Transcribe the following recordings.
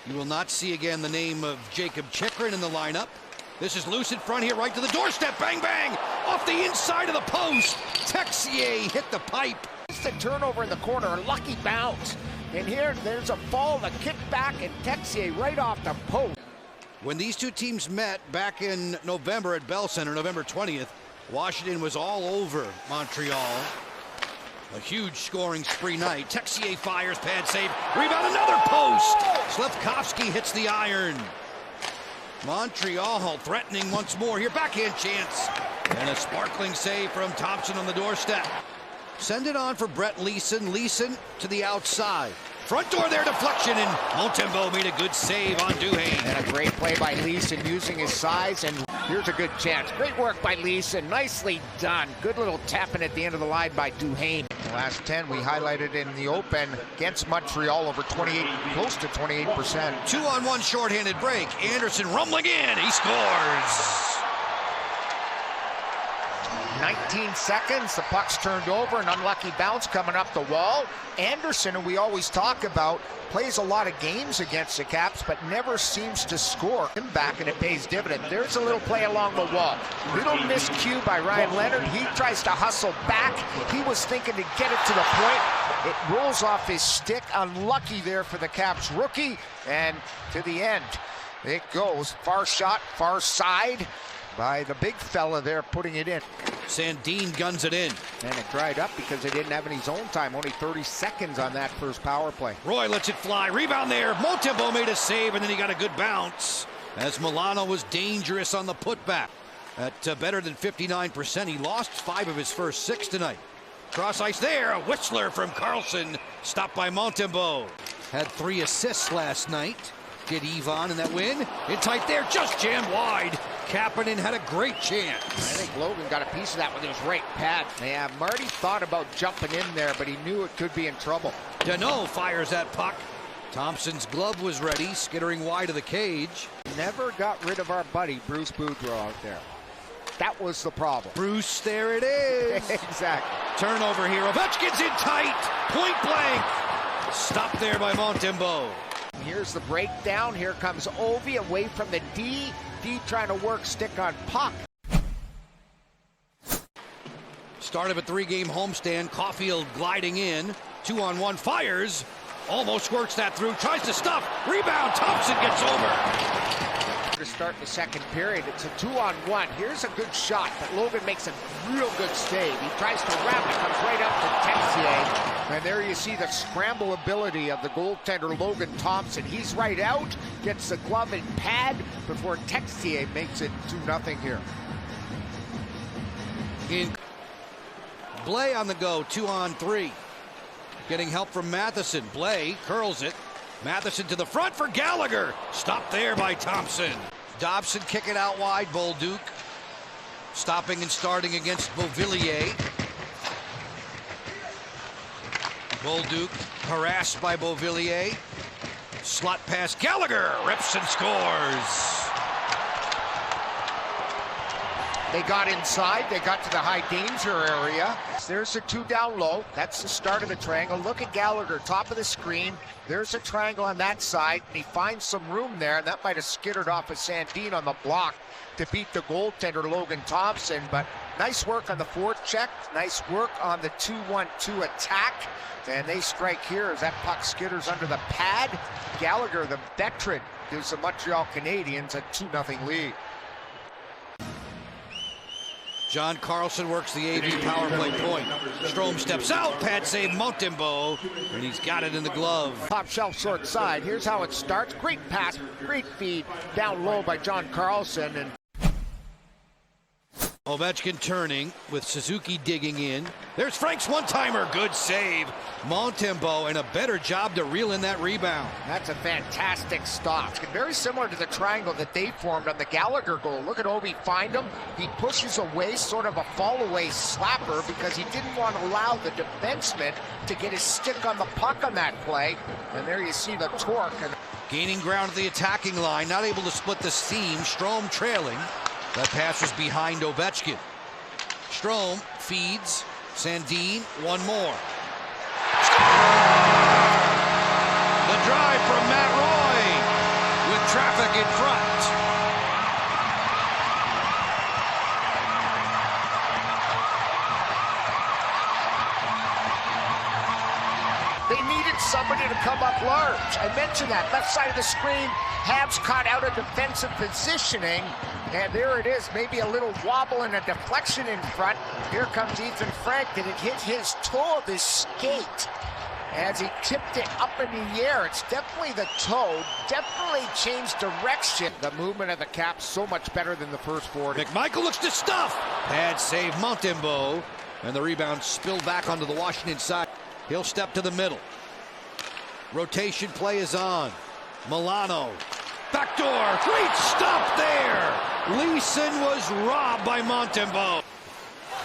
You will not see again the name of Jacob Chikrin in the lineup. This is loose in front here, right to the doorstep. Bang, bang! Off the inside of the post. Texier hit the pipe. It's a turnover in the corner, a lucky bounce. And here, there's a fall, the kick back, and Texier right off the post. When these two teams met back in November at Bell Center, November 20th, Washington was all over Montreal. A huge scoring spree night. Texier fires, pad save, rebound, another post. Slafkovsky hits the iron. Montreal threatening once more here, backhand chance. And a sparkling save from Thompson on the doorstep. Send it on for Brett Leeson. Leeson to the outside. Front door there, deflection, and Montembeault made a good save on Duhaime. And a great play by Leeson using his size, and here's a good chance. Great work by Leeson, nicely done. Good little tapping at the end of the line by Duhaime. The last 10 we highlighted in the open against Montreal, over 28, close to 28%. 2-on-1 shorthanded break. Anderson rumbling in, he scores. 19 seconds, the puck's turned over, an unlucky bounce coming up the wall. Anderson, who we always talk about, plays a lot of games against the Caps, but never seems to score. Him back, and it pays dividend. There's a little play along the wall. Little miscue by Ryan Leonard. He tries to hustle back. He was thinking to get it to the point. It rolls off his stick. Unlucky there for the Caps rookie. And to the end, it goes. Far shot, far side by the big fella there putting it in. Sandin guns it in. And it dried up because they didn't have any zone time. Only 30 seconds on that first power play. Roy lets it fly. Rebound there. Montembeault made a save, and then he got a good bounce. As Milano was dangerous on the putback. At better than 59%, he lost 5 of his first 6 tonight. Cross ice there. A whistler from Carlson. Stopped by Montembeault. Had 3 assists last night. Did Yvonne in that win. In tight there. Just jammed wide. Kapanen had a great chance. I think Logan got a piece of that with his right pad. Yeah, Marty thought about jumping in there, but he knew it could be in trouble. Deneau fires that puck. Thompson's glove was ready, skittering wide of the cage. Never got rid of our buddy, Bruce Boudreau, out there. That was the problem. Bruce, there it is. Exactly. Turnover here. Ovechkin's in tight. Point blank. Stopped there by Montembeault. Here's the breakdown. Here comes Ovi away from the D. D trying to work stick on puck. Start of a 3-game homestand. Caulfield gliding in. 2-on-1 fires. Almost works that through. Tries to stuff. Rebound. Thompson gets over. To start the second period, it's a 2-on-1. Here's a good shot, but Logan makes a real good save. He tries to wrap it, comes right up to Texier. And there you see the scramble ability of the goaltender, Logan Thompson. He's right out, gets the glove and pad before Texier makes it 2-0 here. Blais on the go, 2-on-3. Getting help from Matheson. Blais curls it. Matheson to the front for Gallagher. Stopped there by Thompson. Dobson kicking out wide. Bolduc stopping and starting against Beauvillier. Bolduc harassed by Beauvillier. Slot pass. Gallagher rips and scores. They got inside. They got to the high danger area. There's a 2 down low. That's the start of the triangle. Look at Gallagher, top of the screen. There's a triangle on that side, and he finds some room there, and that might have skittered off of Sandin on the block to beat the goaltender, Logan Thompson. But nice work on the forecheck. Nice work on the 2-1-2 attack. And they strike here as that puck skitters under the pad. Gallagher, the veteran, gives the Montreal Canadiens a 2-0 lead. John Carlson works the AV power play point. Strome steps out, pad save Montembeault, and he's got it in the glove. Top shelf short side. Here's how it starts. Great pass, great feed, down low by John Carlson. And Ovechkin turning with Suzuki digging in. There's Frank's one-timer. Good save. Montembeault, and a better job to reel in that rebound. That's a fantastic stop. Very similar to the triangle that they formed on the Gallagher goal. Look at Ovi find him. He pushes away, sort of a fall-away slapper, because he didn't want to allow the defenseman to get his stick on the puck on that play. And there you see the torque. Gaining ground at the attacking line, not able to split the seam. Strome trailing. That pass was behind Ovechkin. Strome feeds. Sandin, one more. The drive from Matt Roy. needed somebody to come up large. I mentioned that. Left side of the screen, Habs caught out of defensive positioning. And there it is, maybe a little wobble and a deflection in front. Here comes Ethan Frank, and it hit his toe of his skate as he tipped it up in the air. It's definitely the toe, definitely changed direction. The movement of the Caps so much better than the first 40. McMichael looks to stuff. Bad save, Montembeault. And the rebound spilled back onto the Washington side. He'll step to the middle. Rotation play is on. Milano. Backdoor. Great stop there. Leeson was robbed by Montembeault.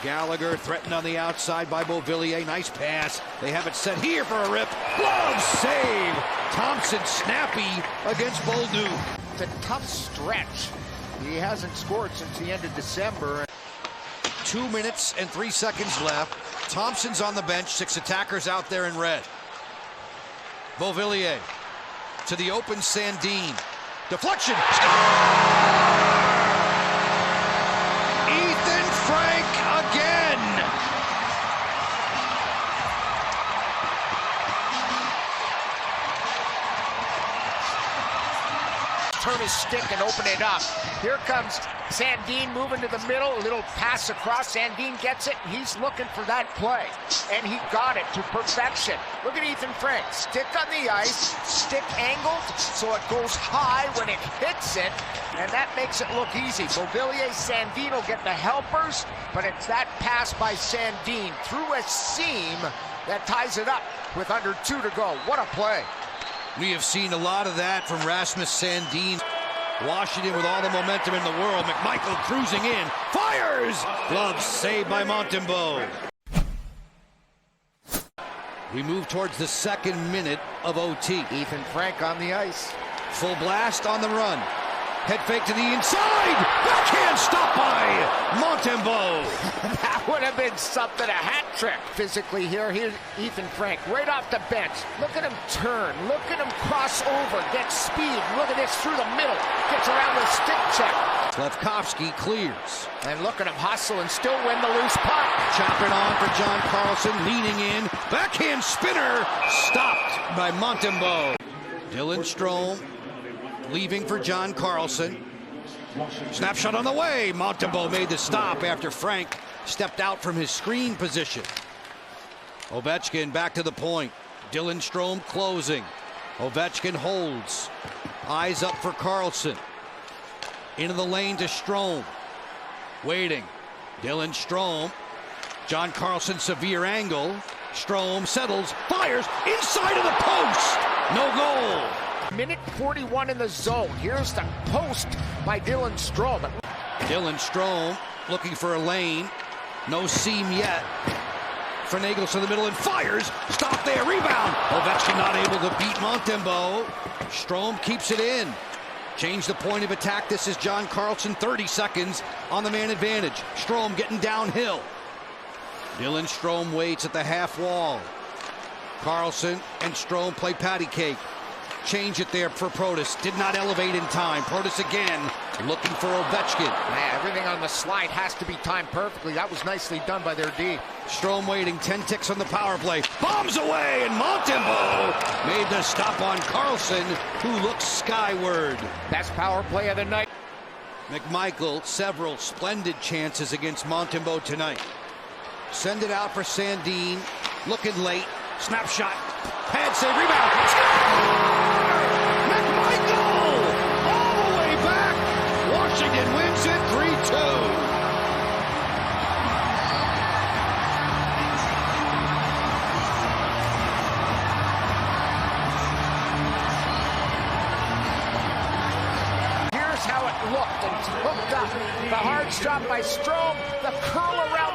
Gallagher threatened on the outside by Beauvillier. Nice pass. They have it set here for a rip. Glove save. Thompson snappy against Bolduc. It's a tough stretch. He hasn't scored since the end of December. 2 minutes and 3 seconds left. Thompson's on the bench. 6 attackers out there in red. Beauvillier to the open Sandin. Deflection. Ethan Frank again. Turn his stick and open it up. Here comes Sandin moving to the middle. A little pass across. Sandin gets it. He's looking for that play. And he got it to perfection. Look at Ethan Frank. Stick on the ice. Stick angled so it goes high when it hits it. And that makes it look easy. Beauvillier, Sandin will get the helpers. But it's that pass by Sandin through a seam that ties it up with under 2 to go. What a play. We have seen a lot of that from Rasmus Sandin. Washington with all the momentum in the world. McMichael cruising in. Fires! Glove saved by Montembeault. We move towards the 2nd minute of OT. Ethan Frank on the ice. Full blast on the run. Head fake to the inside. Backhand stop by Montembeault. That would have been something, a hat trick. Physically here, here's Ethan Frank right off the bench. Look at him turn. Look at him cross over. Get speed. Look at this through the middle. Gets around the stick check. Slafkovsky clears. And look at him hustle and still win the loose puck. Chopping on for John Carlson. Leaning in. Backhand spinner. Stopped by Montembeault. Dylan Strome. Leaving for John Carlson. Snapshot on the way. Montembeault made the stop after Frank stepped out from his screen position. Ovechkin back to the point. Dylan Strome closing. Ovechkin holds. Eyes up for Carlson. Into the lane to Strome. Waiting. Dylan Strome. John Carlson, severe angle. Strome settles, fires, inside of the post. No goal. Minute 41 in the zone. Here's the post by Dylan Strome. Dylan Strome looking for a lane. No seam yet. Finagles to the middle and fires. Stop there. Rebound. Ovechkin not able to beat Montembeault. Strome keeps it in. Change the point of attack. This is John Carlson. 30 seconds on the man advantage. Strome getting downhill. Dylan Strome waits at the half wall. Carlson and Strome play patty cake. Change it there for Protas. Did not elevate in time. Protas again looking for Ovechkin. Man, everything on the slide has to be timed perfectly. That was nicely done by their D. Strome waiting. 10 ticks on the power play. Bombs away, and Montembeault made the stop on Carlson, who looks skyward. Best power play of the night. McMichael, several splendid chances against Montembeault tonight. Send it out for Sandin. Looking late. Snapshot. Pad save. Rebound. McMichael! All the way back. Washington wins it 3-2. Here's how it looked and hooked up. The hard stop by Strome. The curl around